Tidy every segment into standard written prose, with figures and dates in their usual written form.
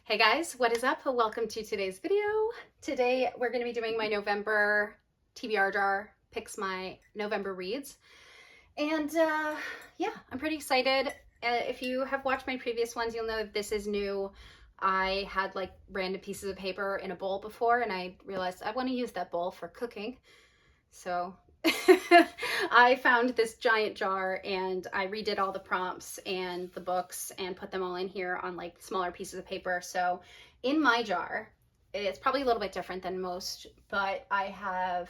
Hey guys, what is up? Welcome to today's video. Today we're going to be doing my November TBR jar, picks my November reads. And yeah, I'm pretty excited. If you have watched my previous ones, you'll know that this is new. I had like random pieces of paper in a bowl before and I realized I want to use that bowl for cooking. So I found this giant jar and I redid all the prompts and the books and put them all in here on like smaller pieces of paper. So in my jar, it's probably a little bit different than most, but I have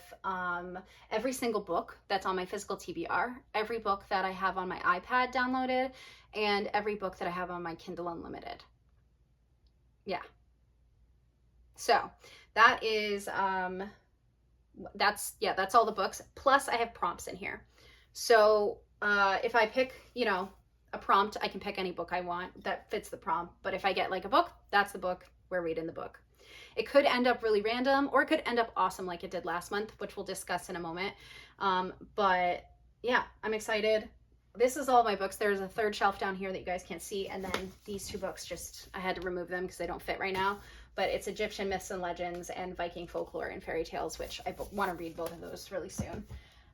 every single book that's on my physical TBR, every book that I have on my iPad downloaded, and every book that I have on my Kindle Unlimited. Yeah. So that is that's all the books, plus I have prompts in here. So if I pick a prompt, I can pick any book I want that fits the prompt, but if I get like a book, that's the book, we're reading the book. It could end up really random or it could end up awesome like it did last month, which we'll discuss in a moment. But yeah, I'm excited. This is all my books. There's a third shelf down here that you guys can't see, and then these two books, just I had to remove them because they don't fit right now, but it's Egyptian myths and legends and Viking folklore and fairy tales, which I want to read both of those really soon.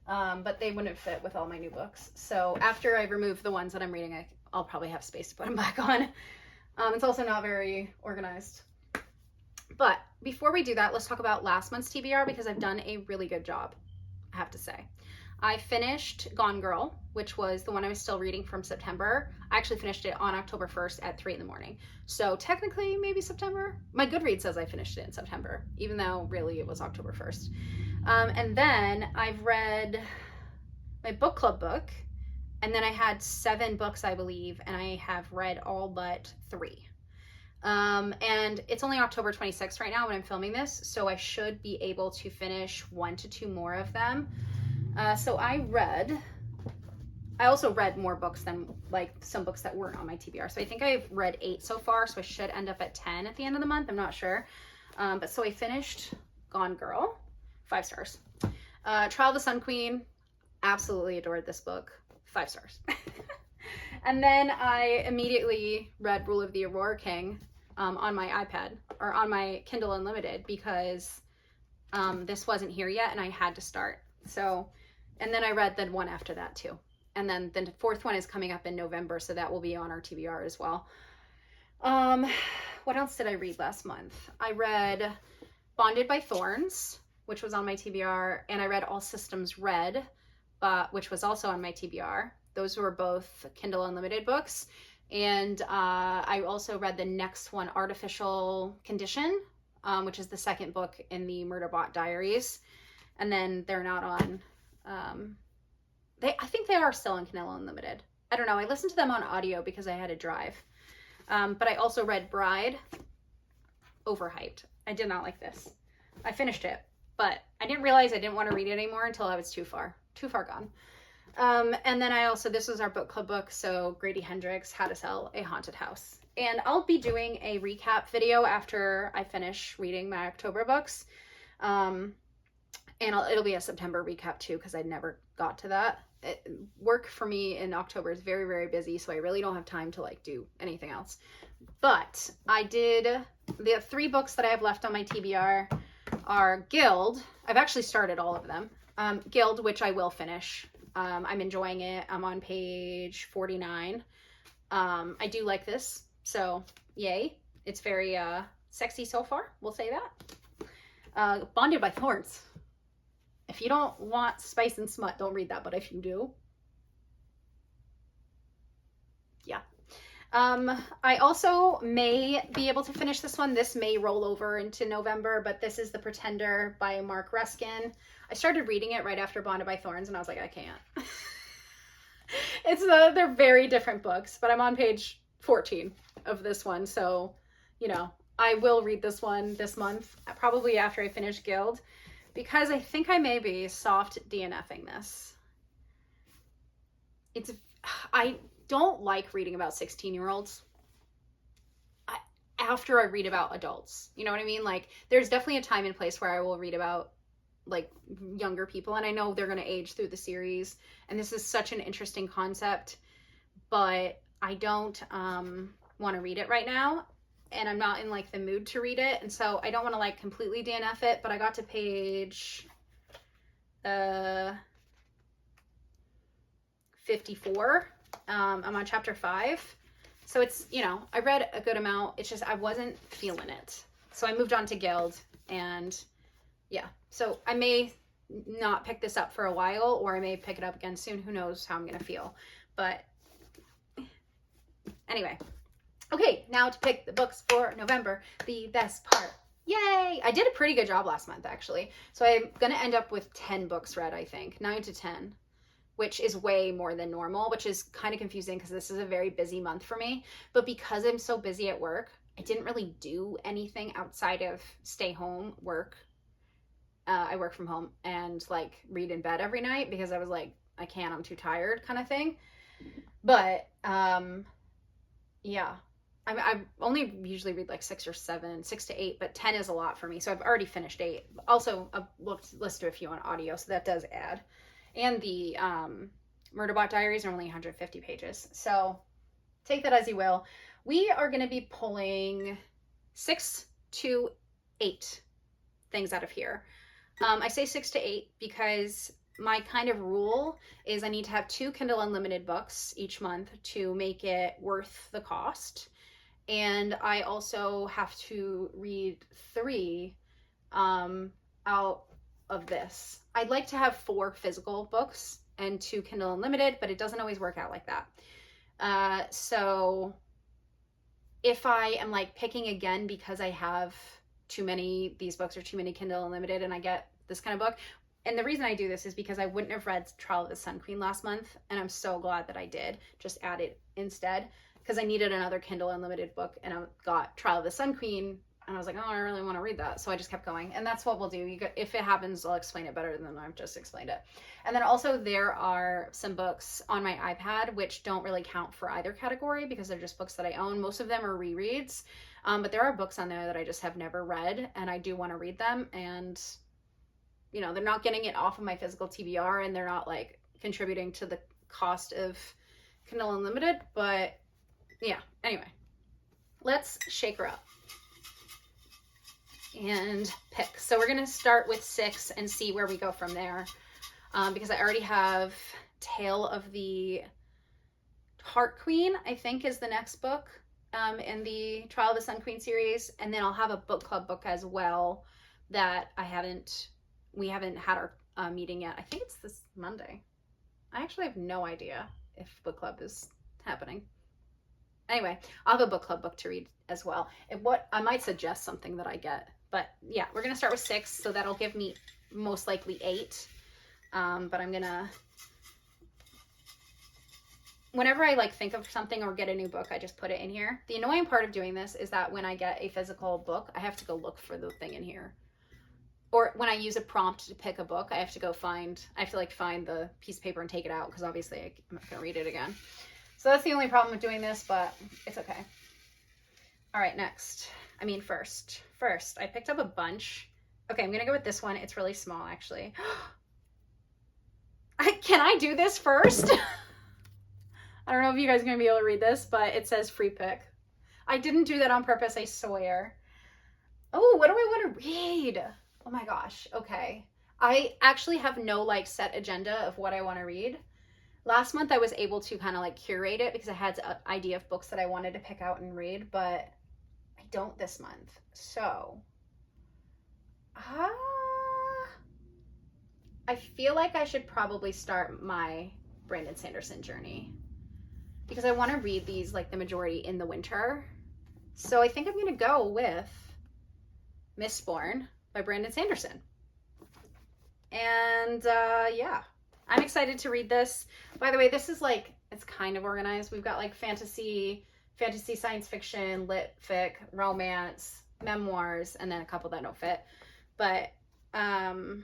But they wouldn't fit with all my new books. So after I remove the ones that I'm reading, I'll probably have space to put them back on. It's also not very organized. But before we do that, let's talk about last month's TBR because I've done a really good job, I have to say. I finished Gone Girl, which was the one I was still reading from September. I actually finished it on October 1st at 3 in the morning. So technically maybe September. My Goodreads says I finished it in September, even though really it was October 1st. And then I've read my book club book, and then I had 7 books, I believe, and I have read all but 3. And it's only October 26th right now when I'm filming this, so I should be able to finish 1 to 2 more of them. So I also read more books than like some books that weren't on my TBR. So I think I've read 8 so far, so I should end up at 10 at the end of the month. I'm not sure. But so I finished Gone Girl, 5 stars. Trial of the Sun Queen, absolutely adored this book, 5 stars. And then I immediately read Rule of the Aurora King on my iPad or on my Kindle Unlimited because this wasn't here yet and I had to start. So, and then I read the one after that too. And then the 4th one is coming up in November, so that will be on our TBR as well. What else did I read last month? I read Bonded by Thorns, which was on my TBR, and I read All Systems Red, which was also on my TBR. Those were both Kindle Unlimited books. And I also read the next one, Artificial Condition, which is the 2nd book in the Murderbot Diaries. And then they're not on, I think they are still on Kindle Unlimited. I don't know. I listened to them on audio because I had to drive. But I also read Bride, overhyped. I did not like this. I finished it, but I didn't realize I didn't want to read it anymore until I was too far gone. And then this was our book club book. So Grady Hendrix, How to Sell a Haunted House. And I'll be doing a recap video after I finish reading my October books. And it'll be a September recap too, because I never got to that. Work for me in October is very, very busy, so I really don't have time to like do anything else. But the 3 books that I have left on my TBR are Guild. I've actually started all of them. Guild, which I will finish. I'm enjoying it. I'm on page 49. I do like this, so yay. It's very sexy so far, we'll say that. Bonded by Thorns. If you don't want spice and smut, don't read that, but if you do, yeah. I also may be able to finish this one. This may roll over into November, but this is The Pretender by Mark Ruskin. I started reading it right after Bonded by Thorns, and I was like, I can't. They're very different books, but I'm on page 14 of this one, so, I will read this one this month, probably after I finish Guild. Because I think I may be soft DNFing this. I don't like reading about 16-year-olds after I read about adults. You know what I mean? Like, there's definitely a time and place where I will read about like younger people, and I know they're going to age through the series, and this is such an interesting concept, but I don't want to read it right now. and I'm not in like the mood to read it, and so I don't want to like completely DNF it, but I got to page 54. I'm on chapter 5. So it's, you know, I read a good amount. It's just I wasn't feeling it. So I moved on to Guild, and yeah. So I may not pick this up for a while, or I may pick it up again soon. Who knows how I'm going to feel. But anyway. Okay, now to pick the books for November, the best part. Yay! I did a pretty good job last month, actually. So I'm going to end up with 10 books read, I think. 9 to 10, which is way more than normal, which is kind of confusing because this is a very busy month for me. But because I'm so busy at work, I didn't really do anything outside of stay home work. I work from home and like read in bed every night because I was like, I can't, I'm too tired kind of thing. But yeah. I only usually read like 6 or 7, 6 to 8, but 10 is a lot for me. So I've already finished 8. Also, I've listened to a few on audio, so that does add. And the Murderbot Diaries are only 150 pages. So take that as you will. We are going to be pulling 6 to 8 things out of here. I say 6 to 8 because my kind of rule is I need to have 2 Kindle Unlimited books each month to make it worth the cost. And I also have to read 3 out of this. I'd like to have 4 physical books and 2 Kindle Unlimited, but it doesn't always work out like that. So if I am like picking again because I have too many, these books are too many Kindle Unlimited and I get this kind of book. And the reason I do this is because I wouldn't have read Trial of the Sun Queen last month. And I'm so glad that I did just add it instead. Because I needed another Kindle Unlimited book, and I got Trial of the Sun Queen, and I was like, oh, I really want to read that. So I just kept going, and that's what we'll do. If it happens, I'll explain it better than I've just explained it. And then also there are some books on my iPad which don't really count for either category because they're just books that I own. Most of them are rereads, but there are books on there that I just have never read, and I do want to read them. And you know, they're not getting it off of my physical TBR, and they're not like contributing to the cost of Kindle Unlimited, but yeah, anyway, let's shake her up and pick. So we're going to start with 6 and see where we go from there, because I already have Tale of the Heart Queen, I think is the next book in the Trial of the Sun Queen series, and then I'll have a book club book as well that we haven't had our meeting yet. I think it's this Monday. I actually have no idea if book club is happening. Anyway, I'll have a book club book to read as well. And what I might suggest something that I get, but yeah, we're gonna start with 6, so that'll give me most likely 8. But I'm gonna, whenever I like think of something or get a new book, I just put it in here. The annoying part of doing this is that when I get a physical book, I have to go look for the thing in here. Or when I use a prompt to pick a book, I have to find the piece of paper and take it out because obviously I'm not gonna read it again. So that's the only problem with doing this, but it's okay. All right, first, I picked up a bunch. Okay, I'm going to go with this one. It's really small, actually. Can I do this first? I don't know if you guys are going to be able to read this, but it says free pick. I didn't do that on purpose, I swear. Oh, what do I want to read? Oh my gosh, okay. I actually have no like set agenda of what I want to read. Last month I was able to kind of like curate it because I had an idea of books that I wanted to pick out and read, but I don't this month. So, I feel like I should probably start my Brandon Sanderson journey because I want to read these like the majority in the winter. So I think I'm going to go with Mistborn by Brandon Sanderson. And yeah. I'm excited to read this. By the way, this is like, it's kind of organized. We've got like fantasy, science fiction, lit fic, romance, memoirs, and then a couple that don't fit. But I'm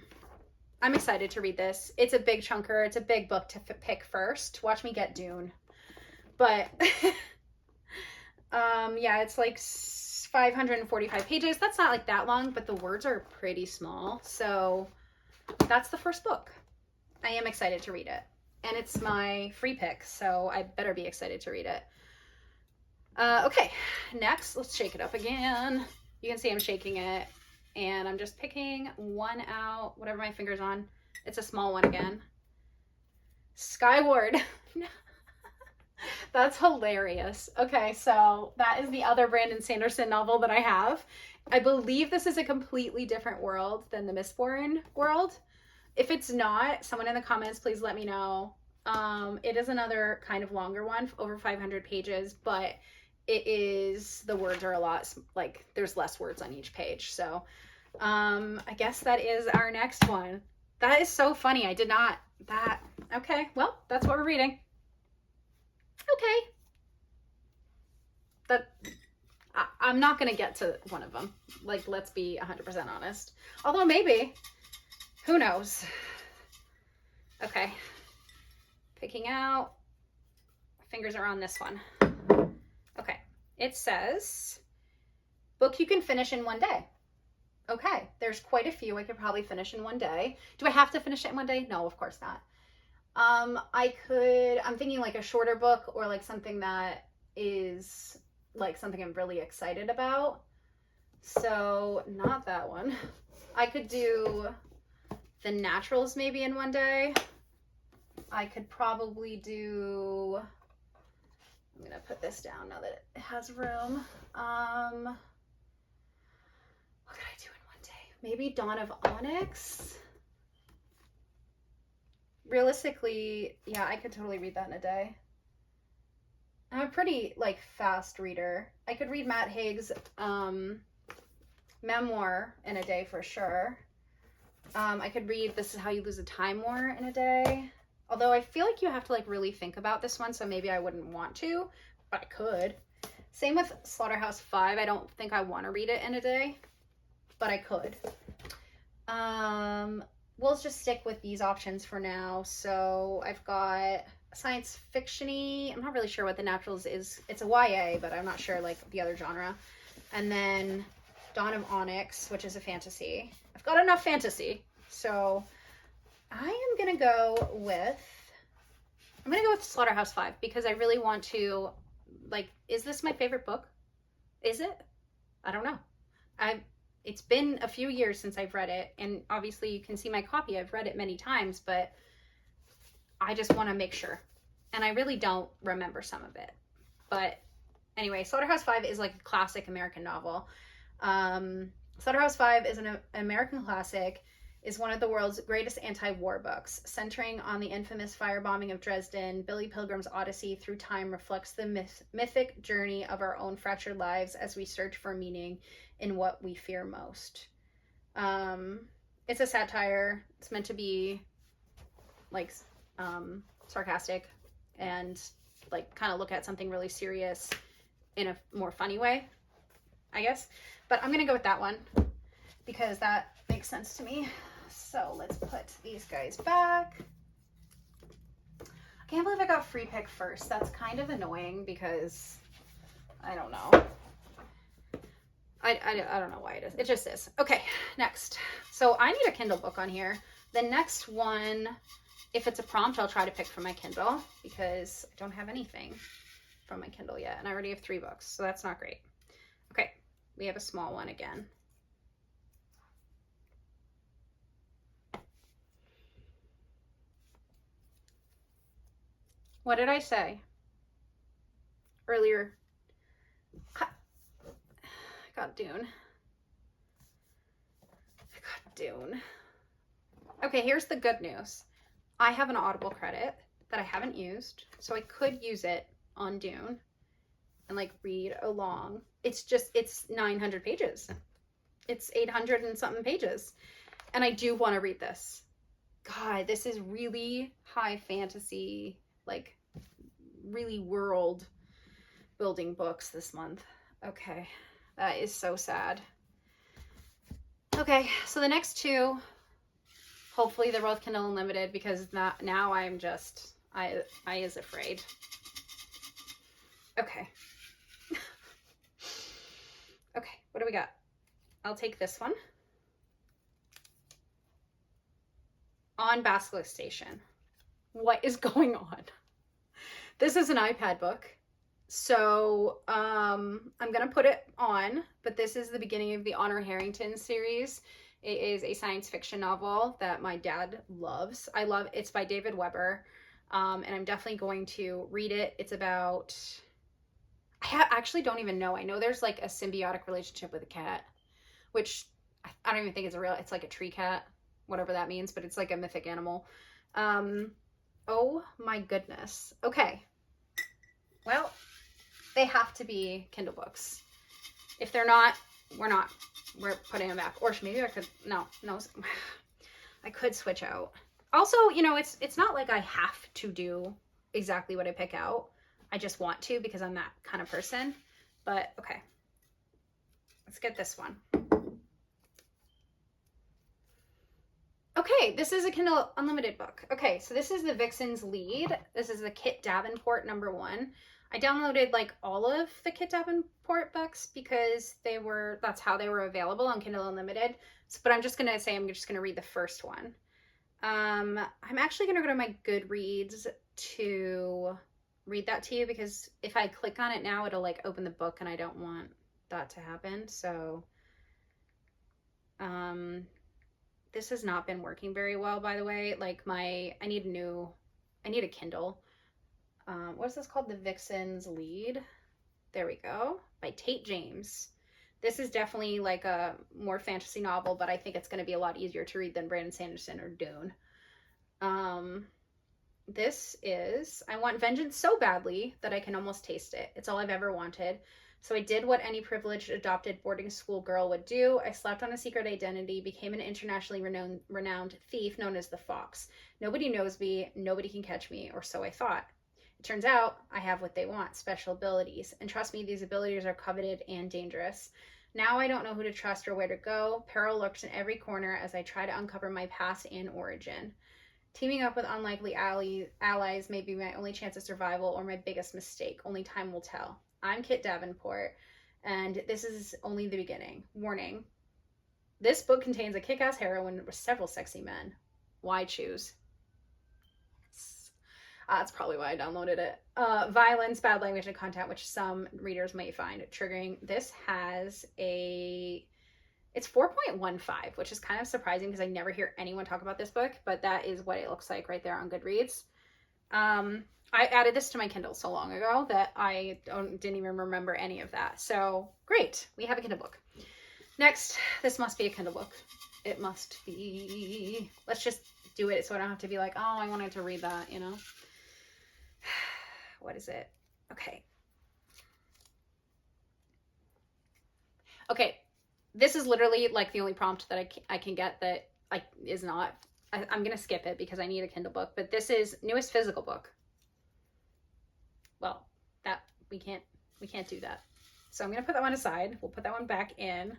excited to read this. It's a big chunker. It's a big book to pick first. Watch me get Dune. But yeah, it's like 545 pages. That's not like that long, but the words are pretty small. So that's the first book. I am excited to read it. And it's my free pick, so I better be excited to read it. Okay, next, let's shake it up again. You can see I'm shaking it, and I'm just picking one out, whatever my finger's on. It's a small one again. Skyward. That's hilarious. Okay, so that is the other Brandon Sanderson novel that I have. I believe this is a completely different world than the Mistborn world. If it's not, someone in the comments, please let me know. It is another kind of longer one, over 500 pages, but it is, the words are a lot, like there's less words on each page. So I guess that is our next one. That is so funny. I did not, that, okay, well, that's what we're reading. Okay. That, I'm not going to get to one of them. Like, let's be 100% honest. Although maybe, who knows? Okay. Picking out. Fingers are on this one. Okay. It says, book you can finish in one day. Okay. There's quite a few I could probably finish in one day. Do I have to finish it in one day? No, of course not. I'm thinking like a shorter book, or like something that is like something I'm really excited about. So not that one. I could do The Naturals maybe in one day. I could probably do, I'm gonna put this down now that it has room. What could I do in one day? Maybe Dawn of Onyx. Realistically, yeah, I could totally read that in a day. I'm a pretty like fast reader. I could read Matt Haig's memoir in a day for sure. I could read This Is How You Lose a Time War in a day. Although I feel like you have to like really think about this one, so maybe I wouldn't want to, but I could. Same with Slaughterhouse-Five. I don't think I want to read it in a day, but I could. We'll just stick with these options for now. So I've got science fiction-y. I'm not really sure what The Naturals is. It's a YA, but I'm not sure like the other genre. And then Dawn of Onyx, which is a fantasy. I've got enough fantasy. So I am going to go with Slaughterhouse-Five because I really want to, like, is this my favorite book? Is it? I don't know. It's been a few years since I've read it, and obviously you can see my copy. I've read it many times, but I just want to make sure. And I really don't remember some of it. But anyway, Slaughterhouse-Five is like a classic American novel. Slaughterhouse-Five is an American classic, is one of the world's greatest anti-war books. Centering on the infamous firebombing of Dresden, Billy Pilgrim's Odyssey through time reflects the mythic journey of our own fractured lives as we search for meaning in what we fear most. It's a satire. It's meant to be like sarcastic and like kind of look at something really serious in a more funny way, I guess. But I'm gonna go with that one because that makes sense to me. So let's put these guys back. I can't believe I got free pick first. That's kind of annoying because I don't know. I don't know why it is. It just is. Okay, next. So I need a Kindle book on here. The next one, if it's a prompt, I'll try to pick from my Kindle because I don't have anything from my Kindle yet. And I already have 3 books, so that's not great. Okay, we have a small one again. What did I say earlier? I got Dune. Okay, here's the good news. I have an Audible credit that I haven't used, so I could use it on Dune and like read along. It's 900 pages. It's 800 and something pages. And I do want to read this. God, this is really high fantasy, like really world building books this month. Okay, that is so sad. Okay, so the next 2, hopefully they're both Kindle Unlimited because now I'm just, I is afraid. Okay. Okay, what do we got? I'll take this one. On Basilisk Station. What is going on? This is an iPad book. So I'm gonna put it on, but this is the beginning of the Honor Harrington series. It is a science fiction novel that my dad loves. It's by David Weber, and I'm definitely going to read it. It's about, actually don't even know. I know there's like a symbiotic relationship with a cat, which I don't even think it's like a tree cat, whatever that means, but it's like a mythic animal. Oh my goodness. Okay. Well, they have to be Kindle books. If they're not, we're putting them back. Or maybe I could, no, I could switch out. Also, it's not like I have to do exactly what I pick out. I just want to because I'm that kind of person. But okay, let's get this one. Okay, this is a Kindle Unlimited book. Okay, so this is the Vixen's Lead. This is the Kit Davenport #1. I downloaded like all of the Kit Davenport books because that's how they were available on Kindle Unlimited. So, but I'm just gonna read the first one. I'm actually gonna go to my Goodreads to read that to you because if I click on it now, it'll like open the book and I don't want that to happen. So, this has not been working very well, by the way. Like I need a Kindle. What is this called? The Vixen's Lead. There we go. By Tate James. This is definitely like a more fantasy novel, but I think it's going to be a lot easier to read than Brandon Sanderson or Dune. This is I Want Vengeance So Badly That I Can Almost Taste It. It's all I've ever wanted. So I did what any privileged adopted boarding school girl would do. I slept on a secret identity, became an internationally renowned thief known as the Fox. Nobody knows me, nobody can catch me, or so I thought. It turns out I have what they want, special abilities. And trust me, these abilities are coveted and dangerous. Now I don't know who to trust or where to go. Peril lurks in every corner as I try to uncover my past and origin. Teaming up with unlikely allies may be my only chance of survival or my biggest mistake. Only time will tell. I'm Kit Davenport, and this is only the beginning. Warning. This book contains a kick-ass heroine with several sexy men. Why choose? That's probably why I downloaded it. Violence, bad language, and content, which some readers might find triggering. This has it's 4.15, which is kind of surprising because I never hear anyone talk about this book, but that is what it looks like right there on Goodreads. I added this to my Kindle so long ago that I didn't even remember any of that. So great, we have a Kindle book. Next, this must be a Kindle book. It must be. Let's just do it so I don't have to be like, oh, I wanted to read that, What is it? Okay. Okay, this is literally like the only prompt that I can get that is not. I'm going to skip it because I need a Kindle book, but this is newest physical book. Well, that we can't do that. So I'm going to put that one aside. We'll put that one back in.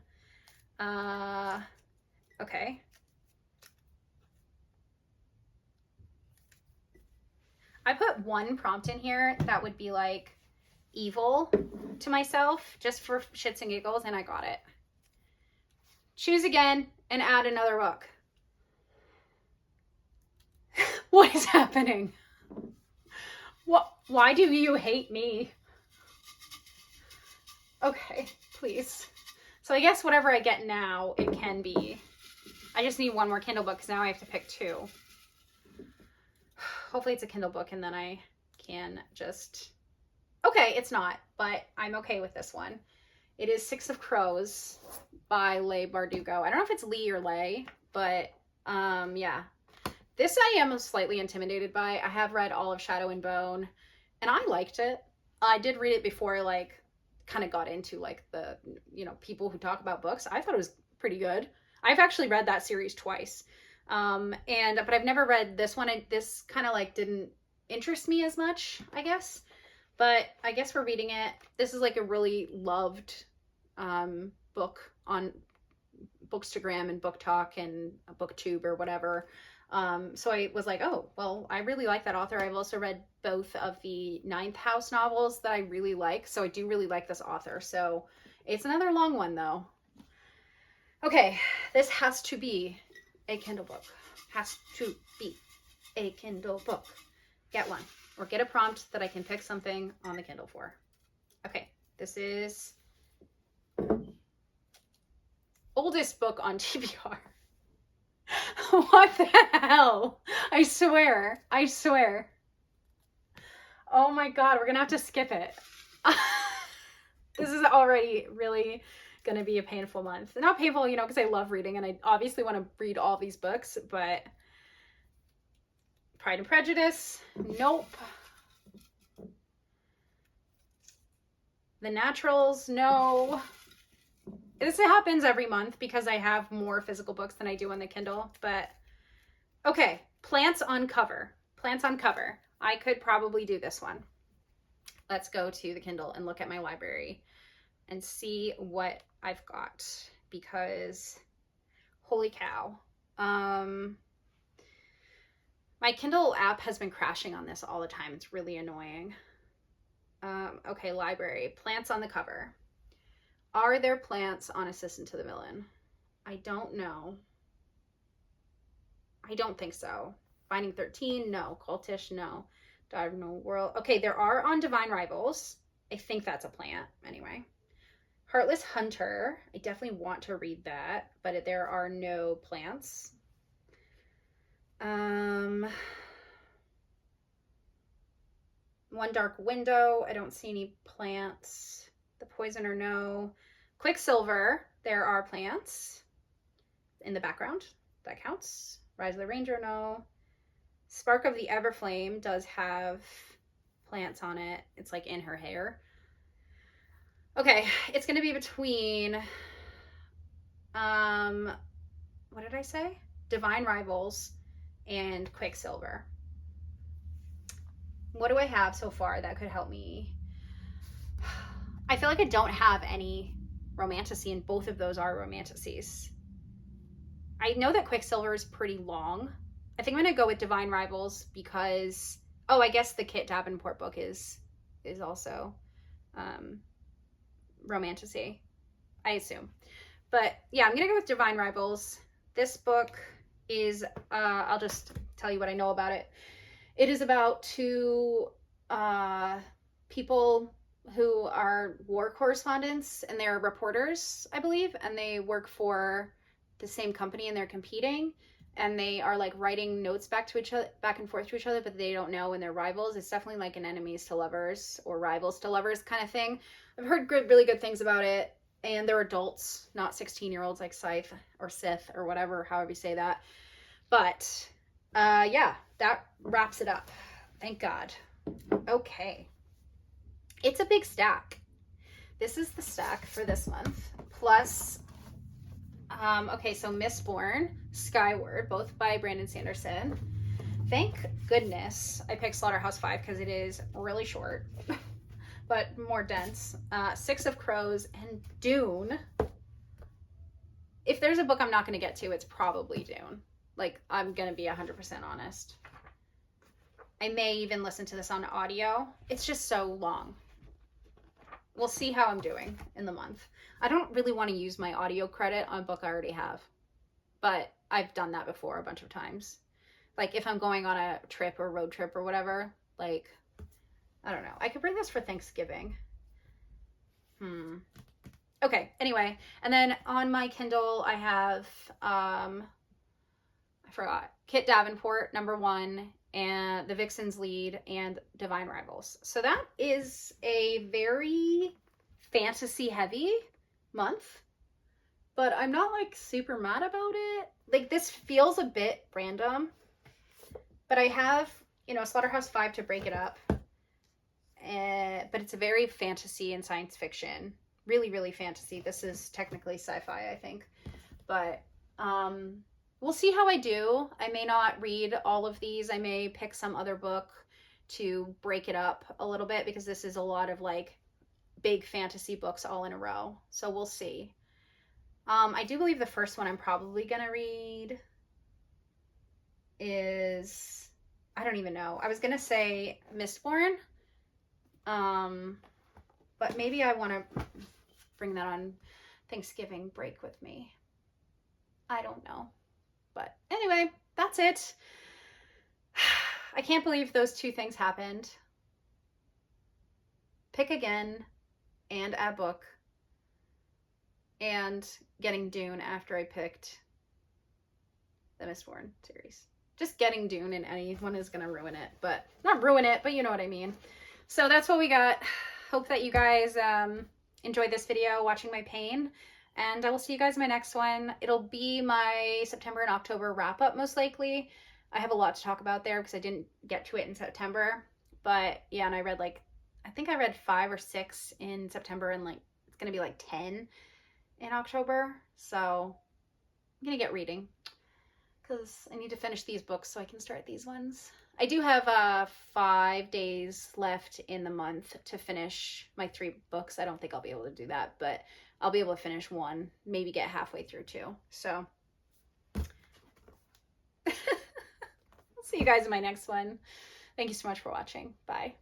Okay. I put one prompt in here that would be like evil to myself just for shits and giggles, and I got it. Choose again and add another book. What is happening? Why do you hate me? Okay, please. So I guess whatever I get now, it can be. I just need one more Kindle book because now I have to pick 2. Hopefully it's a Kindle book and then I can just... Okay, it's not, but I'm okay with this one. It is 6 of Crows by Leigh Bardugo. I don't know if it's Lee or Leigh, but yeah. This I am slightly intimidated by. I have read all of Shadow and Bone, and I liked it. I did read it before I kind of got into the people who talk about books. I thought it was pretty good. I've actually read that series twice, but I've never read this one. This kind of didn't interest me as much, I guess. But I guess we're reading it. This is a really loved book on Bookstagram and Book Talk and BookTube or whatever. So I was like, oh, well, I really like that author. I've also read both of the Ninth House novels that I really like. So I do really like this author. So it's another long one though. Okay, this has to be a Kindle book. Has to be a Kindle book. Get one or get a prompt that I can pick something on the Kindle for. Okay, this is oldest book on TBR. What the hell? I swear. Oh my God, we're gonna have to skip it. This is already really gonna be a painful month. Not painful, because I love reading and I obviously want to read all these books, but Pride and Prejudice, nope. The Naturals, no. This happens every month because I have more physical books than I do on the Kindle, but okay. Plants on Cover. I could probably do this one. Let's go to the Kindle and look at my library and see what I've got, because holy cow. My Kindle app has been crashing on this all the time. It's really annoying. Okay, library. Plants on the cover. Are there plants on Assistant to the Villain? I don't know. I don't think so. Finding 13, no. Cultish, no. Diagonal World. Okay, there are on Divine Rivals. I think that's a plant, anyway. Heartless Hunter. I definitely want to read that, but there are no plants. One Dark Window. I don't see any plants. The Poisoner, no. Quicksilver. There are plants in the background. That counts. Rise of the Ranger, no. Spark of the Everflame does have plants on it. It's like in her hair. Okay, it's gonna be between what did I say? Divine Rivals and Quicksilver. What do I have so far that could help me? I feel like I don't have any romantasy, and both of those are romantacies. I know that Quicksilver is pretty long. I think I'm gonna go with Divine Rivals because, oh, I guess the Kit Davenport book is also romantasy, I assume. But yeah, I'm gonna go with Divine Rivals. This book is, I'll just tell you what I know about it. It is about two people who are war correspondents, and they're reporters, I believe, and they work for the same company, and they're competing, and they are like writing notes back and forth to each other, but they don't know, and they're rivals. It's definitely like an enemies to lovers or rivals to lovers kind of thing. I've heard really good things about it, and they're adults, not 16-year-olds like Scythe or Sith or whatever, however you say that. But yeah, that wraps it up. Thank God. Okay. It's a big stack. This is the stack for this month. Plus, okay, so Mistborn, Skyward, both by Brandon Sanderson. Thank goodness I picked Slaughterhouse-Five because it is really short, but more dense. Six of Crows and Dune. If there's a book I'm not going to get to, it's probably Dune. Like, I'm going to be 100% honest. I may even listen to this on audio. It's just so long. We'll see how I'm doing in the month. I don't really want to use my audio credit on a book I already have, but I've done that before a bunch of times. Like if I'm going on a trip or road trip or whatever, like, I don't know. I could bring this for Thanksgiving. Okay, anyway. And then on my Kindle, I have, I forgot, Kit Davenport, #1, and The Vixen's Lead, and Divine Rivals. So that is a very fantasy heavy month, but I'm not like super mad about it. Like this feels a bit random, but I have, Slaughterhouse-Five to break it up. But it's a very fantasy and science fiction. Really, really fantasy. This is technically sci-fi, I think. But we'll see how I do. I may not read all of these. I may pick some other book to break it up a little bit because this is a lot of like big fantasy books all in a row. So we'll see. I do believe the first one I'm probably going to read is, I don't even know. I was going to say Mistborn. But maybe I want to bring that on Thanksgiving break with me. I don't know. But anyway, that's it. I can't believe those two things happened. Pick again. and a book and getting Dune after I picked the Mistborn series. Just getting Dune in any one is going to ruin it, but not ruin it, but you know what I mean. So that's what we got. Hope that you guys enjoyed this video, watching my pain, and I will see you guys in my next one. It'll be my September and October wrap up, most likely. I have a lot to talk about there because I didn't get to it in September, but yeah, and I read I think I read 5 or 6 in September, and it's going to be 10 in October. So I'm going to get reading because I need to finish these books so I can start these ones. I do have 5 days left in the month to finish my 3 books. I don't think I'll be able to do that, but I'll be able to finish 1, maybe get halfway through 2. So I'll see you guys in my next one. Thank you so much for watching. Bye.